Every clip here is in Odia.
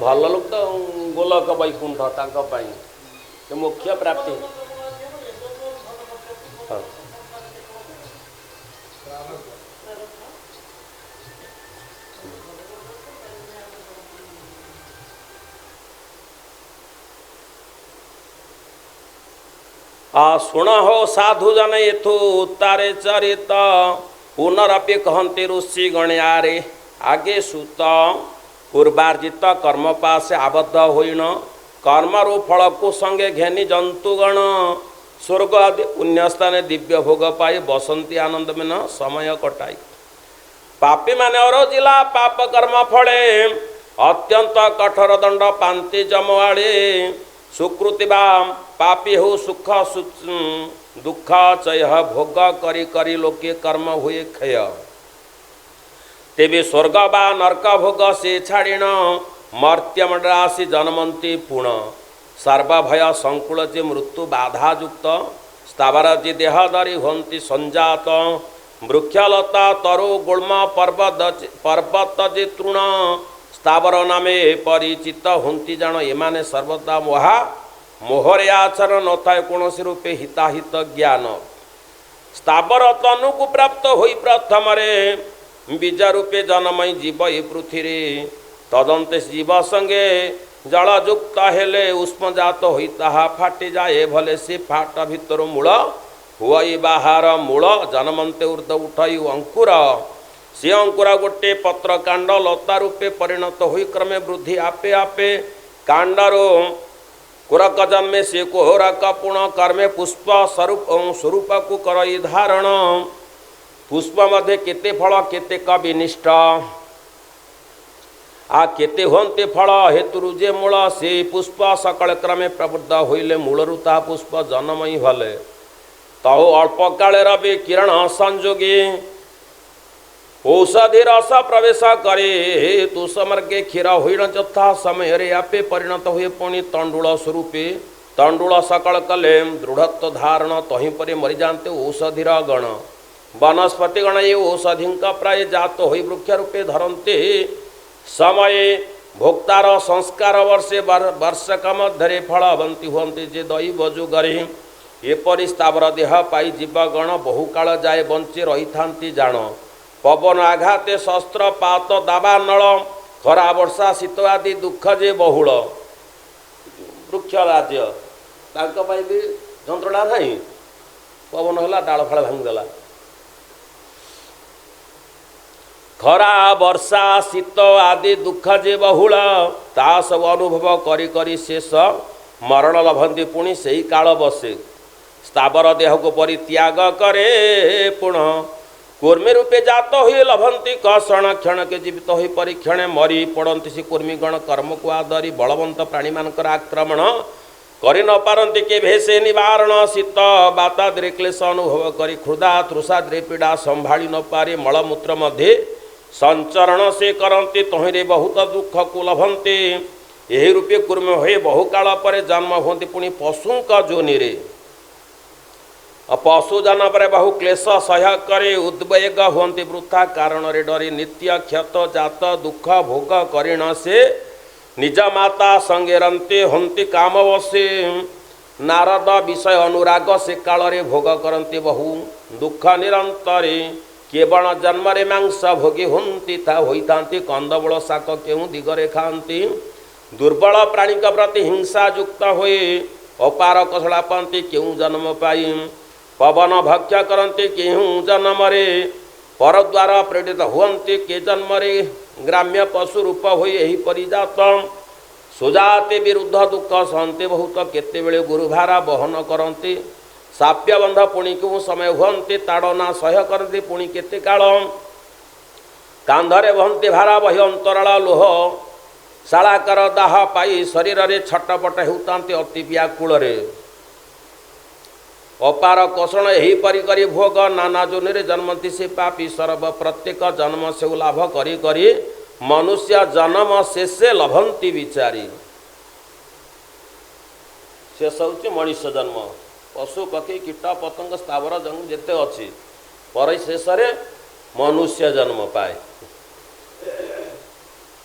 ଭଲ ଲୋକ ତ ଗୋଲକ ବୈକୁଣ୍ଠ ତାଙ୍କ ପାଇଁ ମୁଖ୍ୟ ପ୍ରାପ୍ତି। ହଁ ଶୁଣ ହୋ ସାଧୁ ଜନେ ଏଥୁ ଉତ୍ତାରେ ଚରିତ ପୁନରପି କହନ୍ତି ଋଷି ଗଣିଆରେ ଆଗେ ସୁତ ପୂର୍ବାର୍ଜିତ କର୍ମ ପାଶେ ଆବଦ୍ଧ ହୋଇଣ କର୍ମରୁ ଫଳକୁ ସଙ୍ଗେ ଘେନି ଜନ୍ତୁଗଣ ସ୍ୱର୍ଗ ଆଦି ପୁଣ୍ୟସ୍ଥାନେ ଦିବ୍ୟ ଭୋଗ ପାଇ ବସନ୍ତି ଆନନ୍ଦ ମିନ ସମୟ କଟାଇ। ପାପୀମାନେ ଅରଜିଲା ପାପ କର୍ମ ଫଳେ ଅତ୍ୟନ୍ତ କଠୋର ଦଣ୍ଡ ପାନ୍ତି ଜମଆଡ଼େ ସୁକୃତି ବା ପାପୀ ହଉ ସୁଖ ଦୁଃଖ ଚୟ ଭୋଗ କରି କରି ଲୋକେ କର୍ମ ହୁଏ କ୍ଷୟ ତେବେ ସ୍ୱର୍ଗ ବା ନର୍କ ଭୋଗ ସେ ଛାଡ଼ିଣ ମର୍ତ୍ତ୍ୟମଣ୍ଡଳ ଆସି ଜନ୍ମନ୍ତି ପୁଣ ସର୍ବଭୟ ସଂକୁଳ ଯେ ମୃତ୍ୟୁ ବାଧାଯୁକ୍ତ ସ୍ଥାବର ଯେ ଦେହ ଧରି ହୁଅନ୍ତି ସଞ୍ଜାତ ବୃକ୍ଷଲତା ତରୁ ଗୁଳ୍ମ ପର୍ବତ ଯେ ତୃଣ ସ୍ଥାବର ନାମେ ପରିଚିତ ହୁଅନ୍ତି ଜାଣ ଏମାନେ ସର୍ବଦା ମୋହରେ ଆଚରଣ ନଥାଏ କୌଣସି ରୂପେ ହିତାହିତ ଜ୍ଞାନ ସ୍ଥାବର ତନୁକୁ ପ୍ରାପ୍ତ ହୋଇ ପ୍ରଥମରେ ବୀଜ ରୂପେ ଜନମୟୀ ଜୀବ ଏ ପୃଥିବୀରେ ତଦନ୍ତେ ଜୀବ ସଙ୍ଗେ ଜଳଯୁକ୍ତ ହେଲେ ଉଷ୍ମଜାତ ହୋଇ ତାହା ଫାଟିଯାଏ ଭଲେ ସେ ଫାଟ ଭିତରୁ ମୂଳ ହୁଏ ବାହାର ମୂଳ ଜନମନ୍ତେ ଉର୍ଦ୍ଧ ଉଠଇ ଅଙ୍କୁର ସେ ଅଙ୍କୁର ଗୋଟେ ପତ୍ର କାଣ୍ଡ ଲତା ରୂପେ ପରିଣତ ହୋଇ କ୍ରମେ ବୃଦ୍ଧି ଆପେ ଆପେ କାଣ୍ଡରୁ କୁରକ ଜନ୍ମେ ସେ କୋହରକ ପୁଣ କର୍ମେ ପୁଷ୍ପ ସ୍ୱରୂପକୁ କରଇ ଧାରଣ ପୁଷ୍ପ ମଧ୍ୟ କେତେ ଫଳ କେତେକ ବିନିଷ୍ଟ କେତେ ହୁଅନ୍ତି ଫଳ ହେତୁରୁ ଯେ ମୂଳ ସେ ପୁଷ୍ପ ସକଳ କ୍ରମେ ପ୍ରବୃଦ୍ଧ ହୋଇଲେ ମୂଳରୁ ତାହା ପୁଷ୍ପ ଜନମୟୀ ଭଲେ ତହୁ ଅଳ୍ପ କାଳେ ରବି କିରଣ ସଂଯୋଗୀ ଔଷଧି ରସ ପ୍ରବେଶ କରେ ତୁଷ ମାର୍ଗେ କ୍ଷୀର ହୋଇଣ ଯଥା ସମୟରେ ଆପେ ପରିଣତ ହୁଏ ପୁଣି ତଣ୍ଡୁଳ ସ୍ୱରୂପେ ତଣ୍ଡୁଳ ସକଳ କଲେ ଦୃଢ଼ତ୍ୱ ଧାରଣ ତହିଁ ପରେ ମରିଯାଆନ୍ତି ଔଷଧିର ଗଣ ବନସ୍ପତି ଗଣ ଏ ଔଷଧିଙ୍କ ପ୍ରାୟ ଜାତ ହୋଇ ବୃକ୍ଷ ରୂପେ ଧରନ୍ତି ସମୟେ ଭୋକ୍ତାର ସଂସ୍କାର ବର୍ଷକ ମଧ୍ୟରେ ଫଳବନ୍ତୀ ହୁଅନ୍ତି ଯେ ଦୈବ ଯୁଗରେ ଏପରି ସ୍ଥାବର ଦେହ ପାଇ ଜୀବଗଣ ବହୁ କାଳ ଯାଏ ବଞ୍ଚି ରହିଥାନ୍ତି ଜାଣ ପବନ ଆଘାତେ ଶସ୍ତ୍ର ପାତ ଦାବା ନଳ ଖରା ବର୍ଷା ଶୀତ ଆଦି ଦୁଃଖ ଯେ ବହୁଳ ବୃକ୍ଷ ରାଜ୍ୟ ତାଙ୍କ ପାଇଁ ବି ଯନ୍ତ୍ରଣା ନାହିଁ ପବନ ହେଲା ଡାଳ ଫାଳ ଭାଙ୍ଗିଦେଲା ଖରା ବର୍ଷା ଶୀତ ଆଦି ଦୁଃଖ ଯେ ବହୁଳ ତା ସବୁ ଅନୁଭବ କରି କରି ଶେଷ ମରଣ ଲଭନ୍ତି ପୁଣି ସେହି କାଳ ବସେ ସ୍ଥାବର ଦେହକୁ ପରିତ୍ୟାଗ କରେ ପୁଣ କର୍ମୀ ରୂପେ ଜାତ ହୋଇ ଲଭନ୍ତି କଷଣ କ୍ଷଣକେ ଜୀବିତ ହୋଇ ପରୀକ୍ଷଣେ ମରି ପଡ଼ନ୍ତି ସେ କର୍ମୀଗଣ କର୍ମକୁ ଆଦରି ବଳବନ୍ତ ପ୍ରାଣୀମାନଙ୍କର ଆକ୍ରମଣ କରି ନ ପାରନ୍ତି କେବେ ସେ ନିବାରଣ ଶୀତ ବାତାଦ୍ରେ କ୍ଲେଶ ଅନୁଭବ କରି କ୍ଷୁଧା ତୃଷାଦ୍ରେ ପୀଡ଼ା ସମ୍ଭାଳି ନ ପାରି ମଳମୂତ୍ର ମଧ୍ୟ ସଞ୍ଚରଣ ସେ କରନ୍ତି ତହିଁରେ ବହୁତ ଦୁଃଖକୁ ଲଭନ୍ତି ଏହି ରୂପେ କର୍ମ ହୋଇ ବହୁ କାଳ ପରେ ଜନ୍ମ ହୁଅନ୍ତି ପୁଣି ପଶୁଙ୍କ ଯୋନିରେ ପଶୁ ଜନ୍ମରେ ବହୁ କ୍ଲେଶ ସହ୍ୟ କରି ଉଦ୍ବେଗ ହୁଅନ୍ତି ବୃଥା କାରଣରେ ଡରି ନିତ୍ୟ କ୍ଷତ ଜାତ ଦୁଃଖ ଭୋଗ କରିଣ ସେ ନିଜ ମାତା ସଙ୍ଗେ ରନ୍ତି ହୁଅନ୍ତି କାମ ବସେ ନାରଦ ବିଷୟ ଅନୁରାଗ ସେ କାଳରେ ଭୋଗ କରନ୍ତି ବହୁ ଦୁଃଖ ନିରନ୍ତରେ କେବଳ ଜନ୍ମରେ ମାଂସ ଭୋଗୀ ହୁଅନ୍ତି ତାହା ହୋଇଥାନ୍ତି କନ୍ଦମୂଳ ଶାକ କେଉଁ ଦିଗରେ ଖାଆନ୍ତି ଦୁର୍ବଳ ପ୍ରାଣୀଙ୍କ ପ୍ରତି ହିଂସା ଯୁକ୍ତ ହୋଇ ଅପାର କଷଳା ପାଆନ୍ତି କେଉଁ ଜନ୍ମ ପାଇ ପବନ ଭକ୍ଷ କରନ୍ତି କେଉଁ ଜନ୍ମରେ ପରଦ୍ୱାର ପ୍ରେରିତ ହୁଅନ୍ତି କେ ଜନ୍ମରେ ଗ୍ରାମ୍ୟ ପଶୁ ରୂପ ହୋଇ ଏହିପରି ଜାତ ସୁଜାତି ବିରୁଦ୍ଧ ଦୁଃଖ ସହନ୍ତି ବହୁତ କେତେବେଳେ ଗୁରୁଭାରା ବହନ କରନ୍ତି ସାପ୍ୟବନ୍ଧ ପୁଣି କେଉଁ ସମୟ ହୁଅନ୍ତି ତାଡ଼ନା ସହ୍ୟ କରନ୍ତି ପୁଣି କେତେ କାଳ କାନ୍ଧରେ ବହନ୍ତି ଭାରା ବହି ଅନ୍ତରାଳ ଲୋହ ଶାଳାକାର ଦାହ ପାଇ ଶରୀରରେ ଛଟପଟ ହେଉଥାନ୍ତି ଅତି ବ୍ୟାକୁଳରେ ଅପାର କଷଣ ଏହିପରି କରି ଭୋଗ ନାନା ଯୋନିରେ ଜନ୍ମନ୍ତି ସେ ପାପୀ ସର୍ବ ପ୍ରତ୍ୟେକ ଜନ୍ମ ସେଉ ଲାଭ କରି କରି मनुष्य जन्म शेषे लभंती विचारी शेष हूँ मनुष्य जन्म पशु पक्षी कीट पतंग स्थावर जंग जिते अच्छी पर शेष मनुष्य जन्म पाए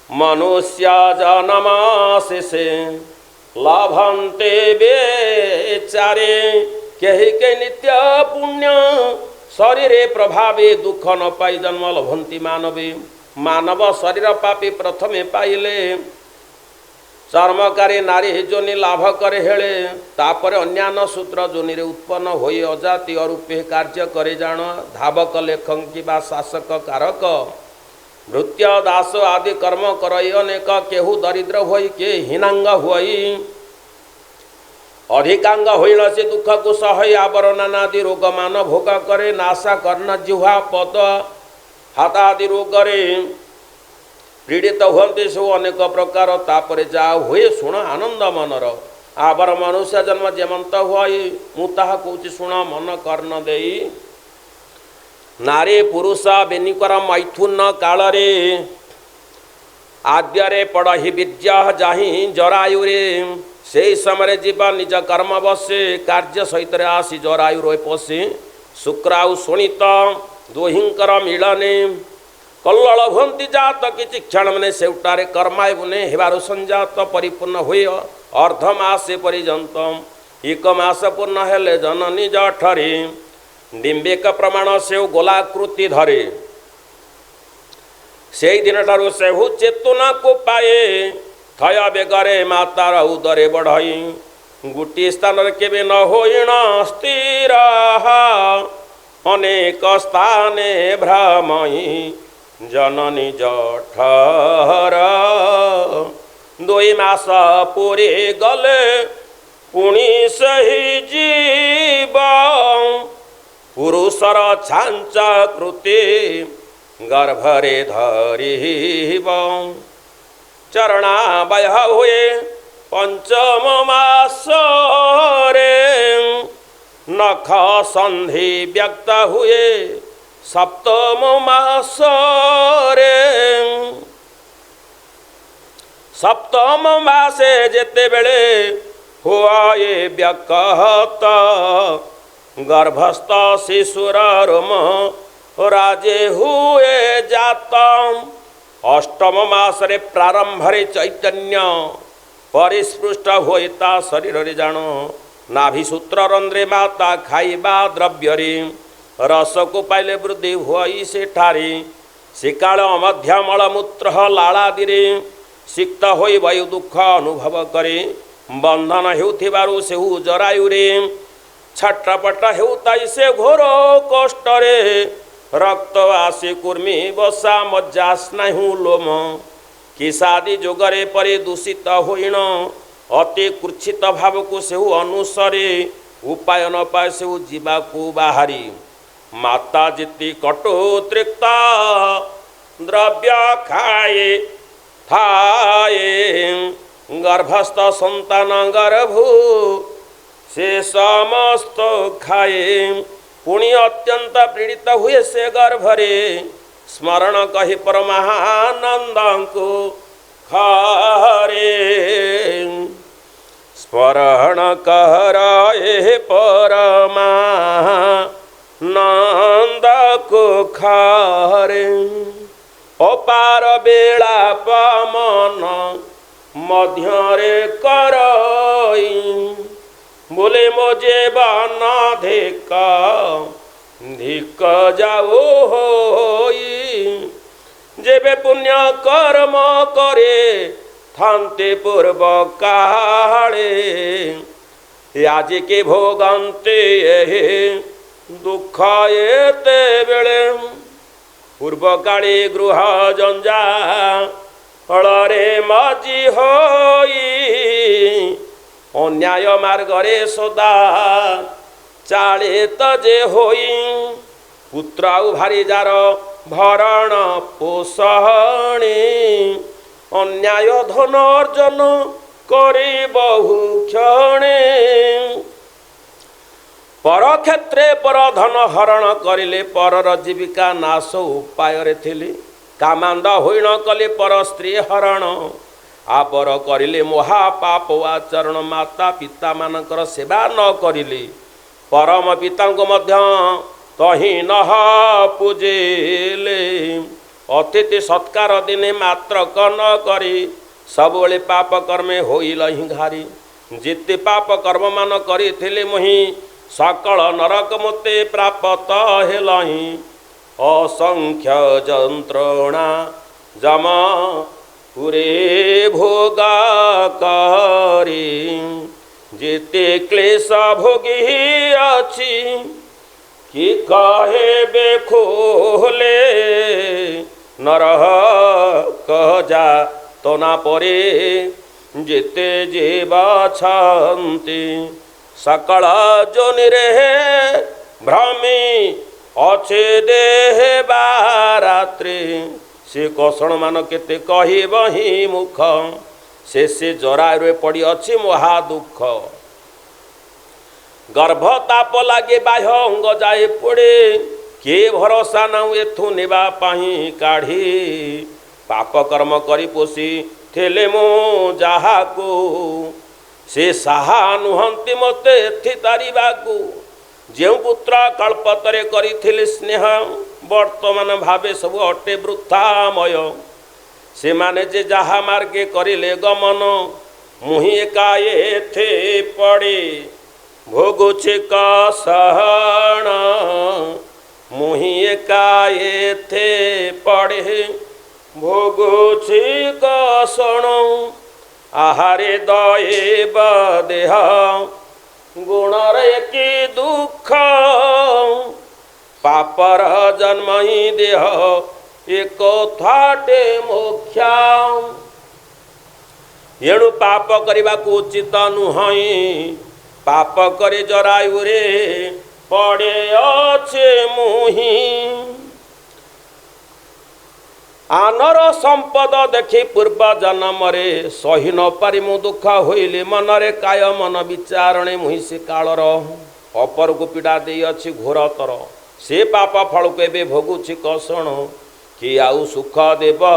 मनुष्य जन्म शेषे लभंते बेचारे कही के नित्य पुण्य शरीरे प्रभावे दुख न पाई जन्म लभंती मानवे मानव शरीर पापी प्रथमे पाइले चर्मकारी नारी जोनि लाभ करे हेले तापर अन्यान्य सूत्र जोनि रे उत्पन्न होई अजाति अरूपे कार्य करे जान धावक लेखक किबा शासक कारक भृत्य दास आदि कर्म करई अनेक केहू दरिद्र होई के हीनांग होई अधिकांग होइल से दुख को सही आवरण नादि रोग मान भोग करे नाशा कर्ण जिह्वा पद हाथ आदि रोगरे पीड़ित हुए सब अनेक प्रकार तापर जा हुए शुण आनंद मनर आबर मनुष्य जन्म जेमंत हुई मुता कौच शुण मन कर्ण दे नारी पुरुष बेनिकर मैथुन कालरे आद्यरे पढ़ी विद्या जाहि जरायुरे से समय जीवा निज कर्म बसे कार्य सहित आसी जरायु पशे शुक्राउ शोणित दोहिंकर मिलने कल्लल भंती जात किछि क्षण मैंने सेउटारे कर्माय बुने हेबार संजात परिपूर्ण हुए अर्धमासे पर्यंत एक मास पूर्ण हेले जननी जठरे डिम्बिक प्रमाण से गोलाकृति धरे से दिन ठारू सेहु चेतना को पाए थय बेगरे मातार उदरे बढ़ई गोटे स्थान केबे न होइण स्थिर अनेक स्थाने भ्रमई जननी जठर 2 मास पूरे गले पुणी सही जीव पुरुषर छांचा कृति गर्भरे धरिब चरणा बय हुए पंचम मास रे नख संधि व्यक्त हुए सप्तम मास रे सप्तम मासे जेते बेले हुआ ये व्यक्त गर्भस्थ शिशुर रोम राजे हुए जात अष्टम मासरे प्रारंभ रे चैतन्य परिस्पृष्ट होता शरीर रे जान नाभिसूत्र रंध्रे माता खाइबा द्रव्य रे रस को पाइले वृद्धि हुई से ठारी शिकाल मध्य मलमूत्र लालादि रे सिक्त होई वायु दुख अनुभव करे बंधन हेउथिबारु सेहु जरायु रे छटपट हेउताई से घोर कष्ट रे रक्त आसी कुर्मी बसा मज्जा स्नायु लोम किसादी जोगरे परे दूषित होइण अति कुर्छित भाव को सेहु अनुसरे उपाय न पाए सेहु जीवा को बाहरी माता जिति कटु तृक्ता द्रव्य खाए थाए गर्भस्थ संतान गर्भु से समस्त खाए पुणी अत्यंत पीड़ित हुए से गर्भरे स्मरण कही परमानंद को खरे स्मरण कर परमा नंद को खरे अपार बेला पमन मध्यरे करई बोले मोजे बना धिक धिक जाओ होई जेबे पुण्य कर्म करे थांते पूर्व काले आज के भोगंते दुख एते बेले पूर्व काले गृह जंजा हलरे मजी होई अन्याय मार्गरे सदा चालित जे होई पुत्र भारी जार भरण पोषणी अन्याय धन अर्जन करी बहु क्षणे पर क्षेत्रे पर धन हरण करिले परर जीविका नाश उपाय रे थिली କାମାନ୍ଦ ହୋଇଣ କଲେ ପର ସ୍ତ୍ରୀ ହରଣ ଆବର କରିଲେ ମହାପାପ ଆଚରଣ ମାତା ପିତାମାନଙ୍କର ସେବା ନ କରିଲେ ପରମ ପିତାଙ୍କୁ ମଧ୍ୟ ତହିଁ ନହ ପୂଜିଲେ ଅତିଥି ସତ୍କାର ଦିନେ ମାତ୍ର କନ କରି ସବୁବେଳେ ପାପ କର୍ମେ ହୋଇଲ ହିଁ ଘାରି ଯେତେ ପାପ କର୍ମମାନ କରିଥିଲେ ମୁହିଁ ସକଳ ନରକ ମୋତେ ପ୍ରାପ୍ତ ହେଲ ହିଁ ଅସଂଖ୍ୟ ଯନ୍ତ୍ରଣା ଯମ ପୁରେ ଭୋଗ କରି ଯେତେ କ୍ଲେଶ ଭୋଗୀ ଅଛି କି କହେବେ ଖୋଲେ ନରକ ଯା ତନା ପରେ ଯେତେ ଜୀବ ଅଛନ୍ତି ସକଳ ଯୋନିରେ ଭ୍ରମି ଅଛେ ଦେହେ ବାରାତ୍ରି ସେ କଷଣ ମାନ କେତେ କହିବ ହିଁ ମୁଖ ସେ ଜରାରେ ପଡ଼ି ଅଛି ମହା ଦୁଃଖ ଗର୍ଭ ତାପ ଲାଗେ ବାହ୍ୟ ଅଙ୍ଗ ଯାଏ ପଡ଼େ କିଏ ଭରସା ନାଉ ଏଥୁ ନେବା ପାଇଁ କାଢ଼ି ପାପ କର୍ମ କରି ପୋଷି ଥିଲେ ମୁଁ ଯାହାକୁ ସେ ସାହା ନୁହନ୍ତି ମୋତେ ଏଥି ତାରିବାକୁ ଯେଉଁ ପୁତ୍ର କଳ୍ପତରେ କରିଥିଲେ ସ୍ନେହ ବର୍ତ୍ତମାନ ଭାବେ ସବୁ ଅଟେ ବୃଥାମୟ ସେମାନେ ଯେ ଯାହା ମାର୍ଗେ କରିଲେ ଗମନ ମୁହିଁ ଏକା ଏଥେ ପଡ଼େ ଭୋଗୁଛି କଷଣ ମୁହିଁ ଏକା ଏଥେ ପଡ଼େ ଭୋଗୁଛି କଷଣ ଆହାରେ ଦଏବ ଦେହ ଗୁଣରେ କି ଦୁଃଖ ପାପର ଜନ୍ମ ହିଁ ଦେହ ଏକ ଥାଟେ ମୋକ୍ଷ ଏଣୁ ପାପ କରିବାକୁ ଉଚିତ ନୁହଁ ପାପ କରି ଜରାୟୁରେ ପଡ଼େ ଅଛି ମୁହିଁ ଆନର ସମ୍ପଦ ଦେଖି ପୂର୍ବ ଜନ୍ମରେ ସହି ନ ପାରି ମୁଁ ଦୁଃଖ ହୋଇଲି ମନରେ କାୟ ମନ ବିଚାରଣେ ମୁହିଁ ସେ କାଳର ଅପରକୁ ପୀଡ଼ା ଦେଇଅଛି ଘୋରତର ସେ ପାପ ଫଳକୁ ଏବେ ଭୋଗୁଛି କଷଣ କି ଆଉ ସୁଖ ଦେବ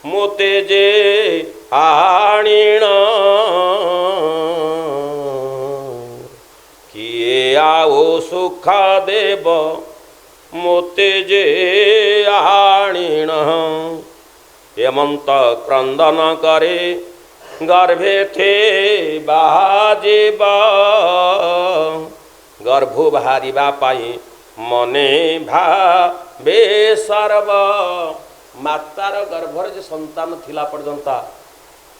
ମୋତେ ଯେ ଆଣିଣ କିଏ ଆଉ ସୁଖ ଦେବ ମୋତେ ଯେ ଆଣିଣ ହେମନ୍ତ କ୍ରନ୍ଦନ करे गर्भे थे बाजिब गर्भ बाहरिबा पाई मने भावे सर्व मातार गर्भर जो संतान थिला पर्यंता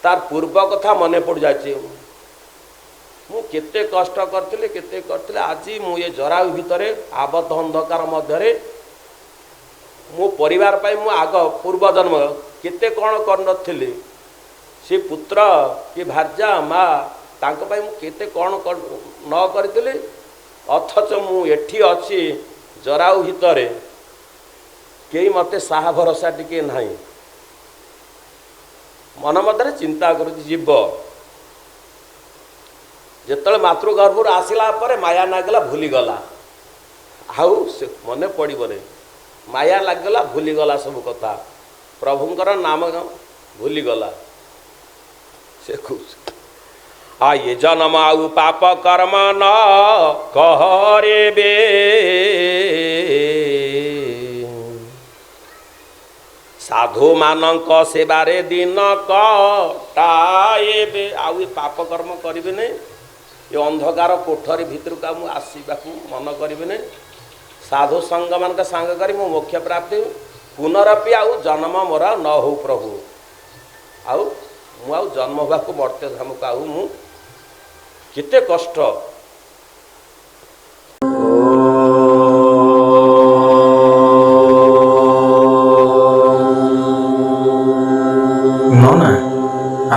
तार पूर्व कथा मने पड़ जाए मु केते कष्ट करथिले केते करथिले आज मु ये जरायु भितरे आबद्ध अंधकार मध्यरे मो परिवार पाई मु आग पूर्व जन्म केते कौन कर नथिले से पुत्र कि भार्या माँ तांको पाई मु केते कौन न करथिले अथच मु एठी अछि जरायु भितरे केही मते साहा भरोसा टिके नाही मन मध्यरे चिंता करूची जीव जेतले मातृगर्भर आसिला परे माया लागला भूली गला आउ से मने पड़िबो ने माया लागला भूली गला सब कथा प्रभुंकर नाम भूली गला से खुश आ ये जन्म आउ पाप कर्म न करेबे साधु मानक सेवारे दिन कटाएबे आउ पाप कर्म करिबे ने ये अंधकार कोठरी भितर का मु आसवा मन करें साधु संग मान सांग करी मो मोक्ष प्राप्ति पुनरपि आउ जन्म मोर न हो प्रभु आउ मु जन्म होगा मर्त्य धाम को आउ मु केते कष्ट नना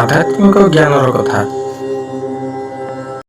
आध्यात्मिक ज्ञानर कथा